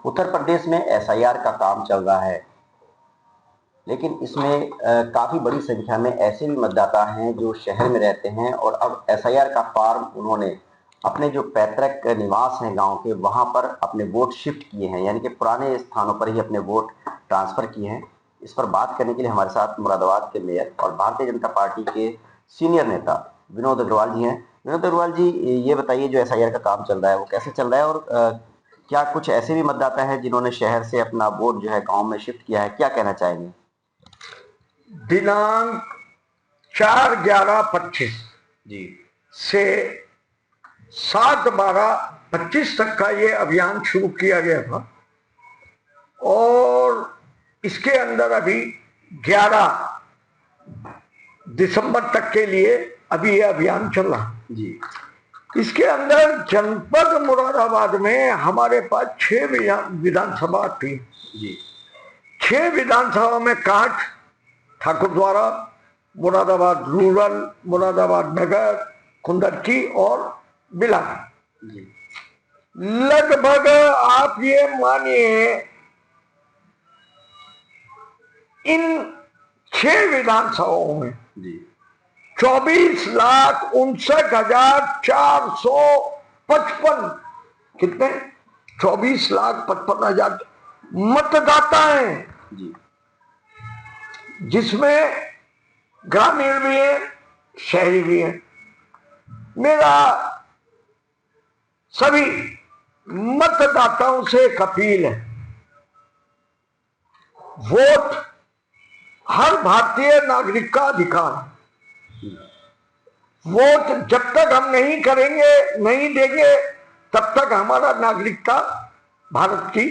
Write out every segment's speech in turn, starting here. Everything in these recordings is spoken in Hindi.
उत्तर प्रदेश में एसआईआर का काम चल रहा है, लेकिन इसमें काफ़ी बड़ी संख्या में ऐसे भी मतदाता हैं जो शहर में रहते हैं और अब एसआईआर का फॉर्म उन्होंने अपने जो पैतृक निवास हैं गांव के, वहां पर अपने वोट शिफ्ट किए हैं, यानी कि पुराने स्थानों पर ही अपने वोट ट्रांसफ़र किए हैं। इस पर बात करने के लिए हमारे साथ मुरादाबाद के मेयर और भारतीय जनता पार्टी के सीनियर नेता विनोद अग्रवाल जी हैं। विनोद अग्रवाल जी, ये बताइए जो एसआईआर का काम चल रहा है वो कैसे चल रहा है, और क्या कुछ ऐसे भी मतदाता हैं जिन्होंने शहर से अपना वोट जो है गांव में शिफ्ट किया है, क्या कहना चाहेंगे? दिनांक 4/11/25 जी से 7/12/25 तक का ये अभियान शुरू किया गया था और इसके अंदर अभी 11 दिसंबर तक के लिए अभी ये अभियान चल रहा जी। इसके अंदर जनपद मुरादाबाद में हमारे पास 6 विधानसभा थी जी। 6 विधानसभा में कांठ, ठाकुरद्वारा, मुरादाबाद रूरल, मुरादाबाद नगर, कुंदरकी और बिलारी। लगभग आप ये मानिए इन 6 विधानसभाओं में 24,59,455 कितने 24,55,000 मतदाता हैं जी। जिसमें ग्रामीण भी है, शहरी भी है। मेरा सभी मतदाताओं से एक अपील है, वोट हर भारतीय नागरिक का अधिकार है। वोट जब तक हम नहीं करेंगे, नहीं देंगे, तब तक हमारा नागरिकता, भारत की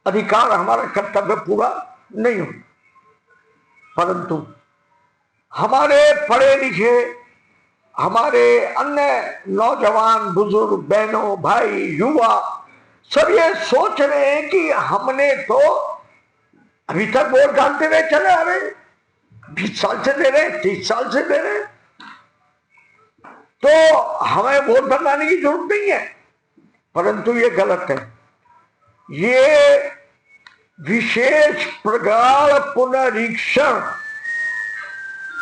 अधिकार, हमारा कर्तव्य पूरा नहीं होगा। परंतु हमारे पढ़े लिखे, हमारे अन्य नौजवान, बुजुर्ग, बहनों, भाई, युवा सब ये सोच रहे हैं कि हमने तो अभी तक वोट डालते रहे चले आ रहे, 20 साल से दे रहे, 30 साल से दे रहे, तो हमें वोट बनाने की जरूरत नहीं है। परंतु ये गलत है। ये विशेष प्रगाढ़ पुनरीक्षण,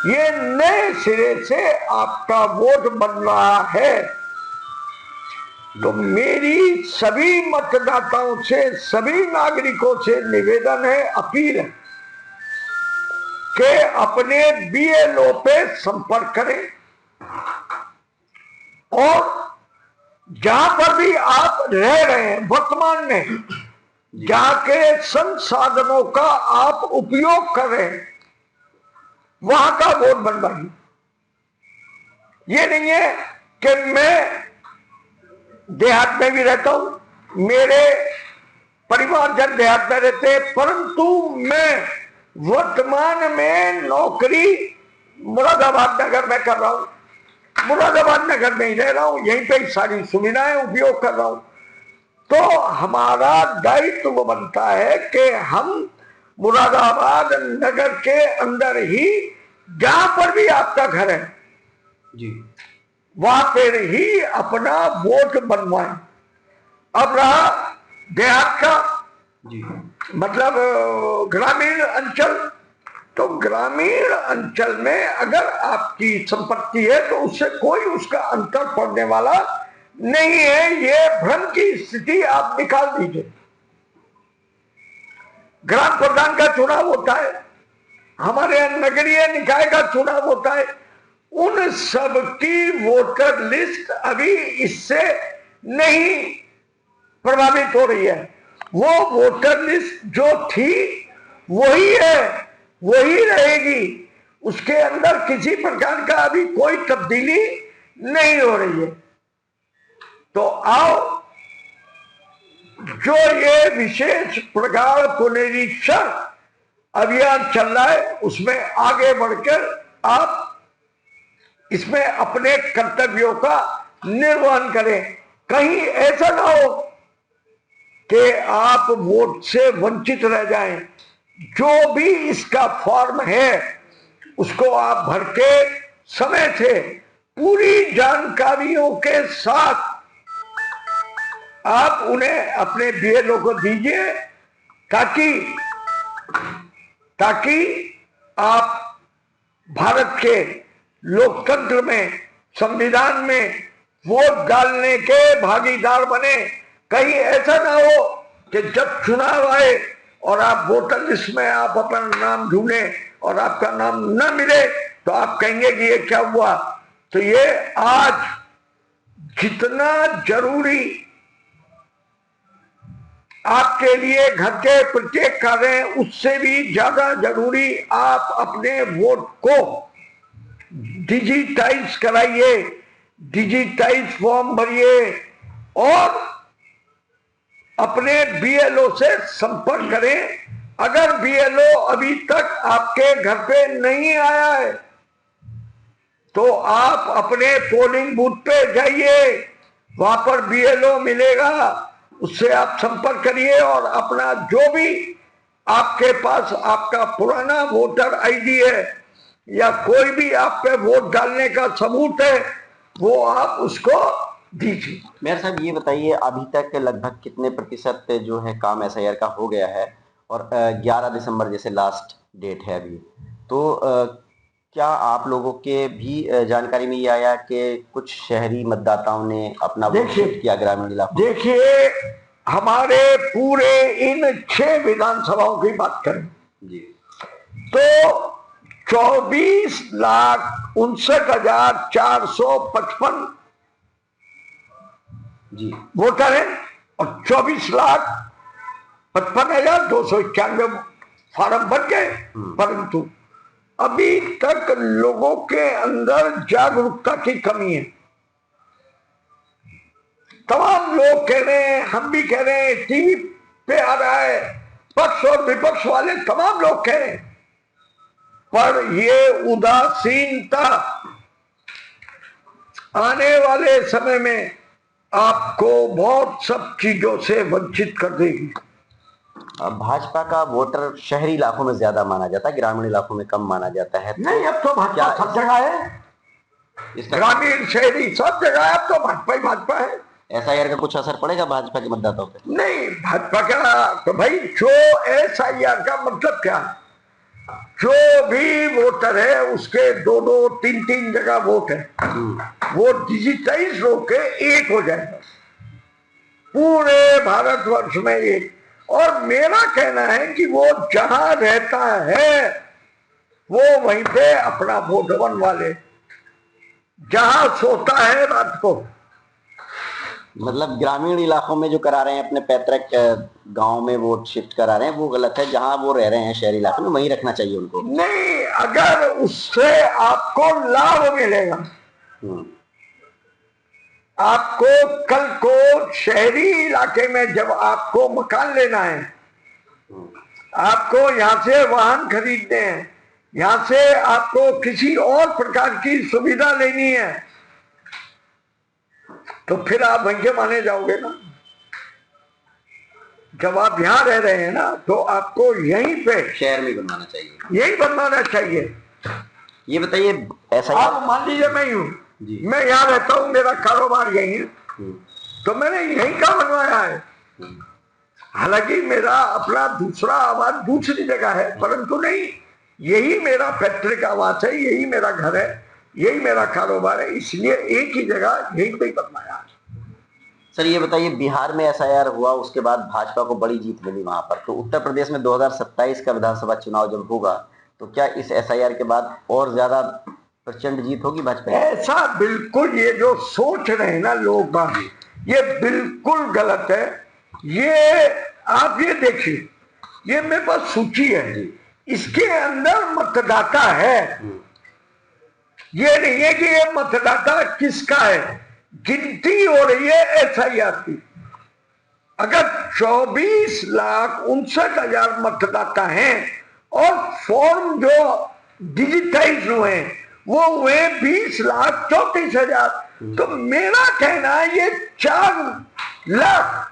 ये नए सिरे से आपका वोट बन रहा है। तो मेरी सभी मतदाताओं से, सभी नागरिकों से निवेदन है, अपील है कि अपने बीएलओ पे संपर्क करें और जहां पर भी आप रह रहे हैं वर्तमान में, जहां के संसाधनों का आप उपयोग कर रहे हैं, वहां का वोट बनवाइए। ये नहीं है कि मैं देहात में भी रहता हूं, मेरे परिवारजन देहात में रहते हैं, परंतु मैं वर्तमान में नौकरी मुरादाबाद नगर में कर रहा हूं, मुरादाबाद नगर में ही रह रहा हूं, यहीं पे सारी सुविधाएं उपयोग कर रहा हूं। तो हमारा दायित्व बनता है कि हम मुरादाबाद नगर के अंदर ही, जहां पर भी आपका घर है जी, वहां पर ही अपना वोट बनवाएं। अब रहा देहात का जी, मतलब ग्रामीण अंचल, तो ग्रामीण अंचल में अगर आपकी संपत्ति है तो उससे कोई उसका अंतर पड़ने वाला नहीं है। ये भ्रम की स्थिति आप निकाल दीजिए। ग्राम प्रधान का चुनाव होता है, हमारे यहाँ नगरीय निकाय का चुनाव होता है, उन सब की वोटर लिस्ट अभी इससे नहीं प्रभावित हो रही है। वो वोटर लिस्ट जो थी वही है, वही रहेगी, उसके अंदर किसी प्रकार का अभी कोई तब्दीली नहीं हो रही है। तो आओ, जो ये विशेष प्रगाढ़ पुनरीक्षण अभियान चल रहा है उसमें आगे बढ़कर आप इसमें अपने कर्तव्यों का निर्वहन करें। कहीं ऐसा ना हो कि आप वोट से वंचित रह जाएं। जो भी इसका फॉर्म है उसको आप भर के समय से पूरी जानकारियों के साथ आप उन्हें अपने बीएलओ को दीजिए ताकि आप भारत के लोकतंत्र में, संविधान में वोट डालने के भागीदार बने। कहीं ऐसा ना हो कि जब चुनाव आए और आप वोटर लिस्ट में आप अपना नाम ढूंढें और आपका नाम न मिले तो आप कहेंगे कि ये क्या हुआ। तो ये आज जितना जरूरी आपके लिए घर के प्रत्येक कार्य हैं, उससे भी ज्यादा जरूरी आप अपने वोट को डिजिटाइज कराइए, डिजिटाइज फॉर्म भरिए और अपने बीएलओ से संपर्क करें। अगर बीएलओ अभी तक आपके घर पे नहीं आया है तो आप अपने पोलिंग बूथ पे जाइए, वहां पर बीएलओ मिलेगा, उससे आप संपर्क करिए और अपना जो भी आपके पास आपका पुराना वोटर आईडी है या कोई भी आप पे वोट डालने का सबूत है वो आप उसको दीजिए। मेयर साहब ये बताइए, अभी तक लगभग कितने प्रतिशत जो है काम एसआईआर का हो गया है और 11 दिसंबर जैसे लास्ट डेट है अभी, तो क्या आप लोगों के भी जानकारी में ये आया कि कुछ शहरी मतदाताओं ने अपना वोट शिफ्ट किया ग्रामीण इलाकों? देखिए, हमारे पूरे इन 6 विधानसभाओं की बात करें जी तो 24,59,455 जी वोटर हैं और 24,55,291 फार्म भर गए, परंतु अभी तक लोगों के अंदर जागरूकता की कमी है। तमाम लोग कह रहे हैं, हम भी कह रहे हैं, टीवी पे आ रहा है, पक्ष और विपक्ष वाले तमाम लोग कह रहे हैं, पर ये उदासीनता आने वाले समय में आपको बहुत सब चीजों से वंचित कर देगी। भाजपा का वोटर शहरी इलाकों में ज्यादा माना जाता है, ग्रामीण इलाकों में कम माना जाता है। नहीं, अब तो भाजपा सब जगह है, ग्रामीण शहरी सब जगह है, अब तो भाजपा ही भाजपा है। एसआईआर का कुछ असर पड़ेगा भाजपा के मतदाताओं पे? नहीं, भाजपा का तो भाई जो एसआईआर का मतलब क्या है, जो भी वोटर है उसके 2-2, 3-3 जगह वोट है, वो डिजिटाइज होके एक हो जाएगा पूरे भारतवर्ष में एक। और मेरा कहना है कि वो जहां रहता है वो वहीं पे अपना वोट बनवा ले, जहां सोता है रात को। मतलब ग्रामीण इलाकों में जो करा रहे हैं, अपने पैतृक गांव में वोट शिफ्ट करा रहे हैं, वो गलत है। जहां वो रह रहे हैं शहरी इलाकों में वहीं रखना चाहिए उनको। नहीं, अगर उससे आपको लाभ मिलेगा, आपको कल को शहरी इलाके में जब आपको मकान लेना है, आपको यहां से वाहन खरीदने हैं, यहां से आपको किसी और प्रकार की सुविधा लेनी है, तो फिर आप वहीं के माने जाओगे ना। जब आप यहां रह रहे हैं ना तो आपको यहीं पे शहर में बनवाना चाहिए, यही बनवाना चाहिए। ये बताइए, ऐसा आप मान लीजिए मैं हूं, मैं यहाँ रहता हूँ, मेरा कारोबार यही है, तो मैंने यही का बनवाया है। हालांकि मेरा अपना दूसरा आवास दूसरी जगह है, परंतु नहीं, यही मेरा पैतृक आवास है, यही मेरा घर है, यही मेरा कारोबार है, इसलिए एक ही जगह यही पे बनवाया। सर ये बताइए, बिहार में एसआईआर हुआ, उसके बाद भाजपा को बड़ी जीत मिली वहां पर, तो उत्तर प्रदेश में 2027 का विधानसभा चुनाव जब होगा तो क्या इस एसआईआर के बाद और ज्यादा प्रचंड जीत होगी भाजपा? ऐसा बिल्कुल, ये जो सोच रहे हैं ना लोग बाग, ये बिल्कुल गलत है। ये आप ये देखिए, ये मेरे पास सूची है, इसके अंदर मतदाता है, ये नहीं है कि ये मतदाता किसका है। गिनती हो रही है एसआईआर की, अगर 24,59,000 मतदाता हैं और फॉर्म जो डिजिटाइज हुए हैं वो हुए 20,34,000, तो मेरा कहना है ये 4 लाख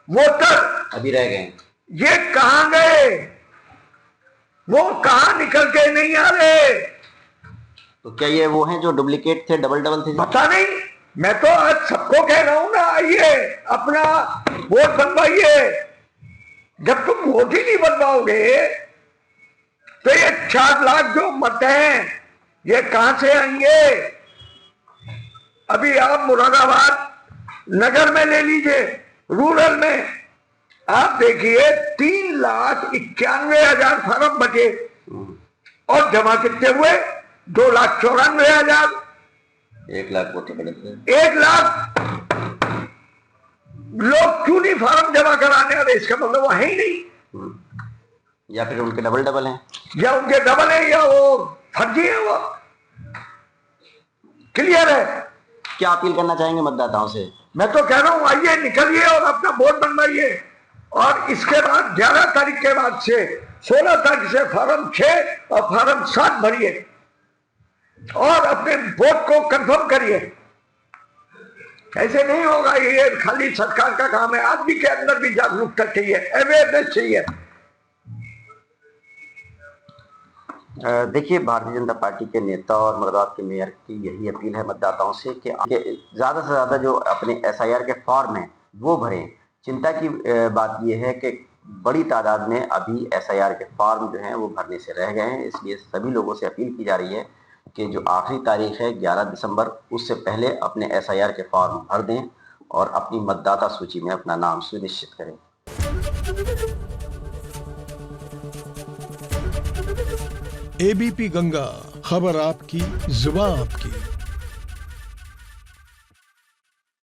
वोटर अभी रह गए, ये कहां गए, वो कहां निकल के नहीं आ रहे। तो क्या ये वो हैं जो डुप्लीकेट थे, डबल थे? पता नहीं, मैं तो आज सबको कह रहा हूं ना, आइए अपना वोट बनवाइए। जब तुम वोट ही नहीं बनवाओगे तो ये 4 लाख जो मत हैं ये कहां से आएंगे? अभी आप मुरादाबाद नगर में ले लीजिए, रूरल में आप देखिए 3,91,000 फार्म बचे और जमा कितने हुए? 2,94,000। 1 लाख वोटर पड़े थे। 1 लाख लोग क्यों नहीं फार्म जमा कराने वाले? इसका मतलब वो है ही नहीं, या फिर उनके डबल हैं, या उनके डबल है, या वो फर्जी है। वो क्लियर है। क्या अपील करना चाहेंगे मतदाताओं से? मैं तो कह रहा हूं आइए, निकलिए और अपना वोट बनवाइए। और इसके बाद 11 तारीख के बाद से 16 तारीख से फार्म 6 और फार्म 7 भरिए और अपने वोट को कंफर्म करिए। ऐसे नहीं होगा, ये खाली सरकार का काम है। आदमी के अंदर भी जागरूकता चाहिए, अवेयरनेस चाहिए। देखिए, भारतीय जनता पार्टी के नेता और मुरादाबाद के मेयर की यही अपील है मतदाताओं से कि ज़्यादा से ज़्यादा जो अपने SIR के फॉर्म हैं वो भरें। चिंता की बात यह है कि बड़ी तादाद में अभी SIR के फॉर्म जो हैं वो भरने से रह गए हैं। इसलिए सभी लोगों से अपील की जा रही है कि जो आखिरी तारीख है 11 दिसंबर, उससे पहले अपने SIR के फॉर्म भर दें और अपनी मतदाता सूची में अपना नाम सुनिश्चित करें। ABP गंगा, खबर आपकी, जुबान आपकी।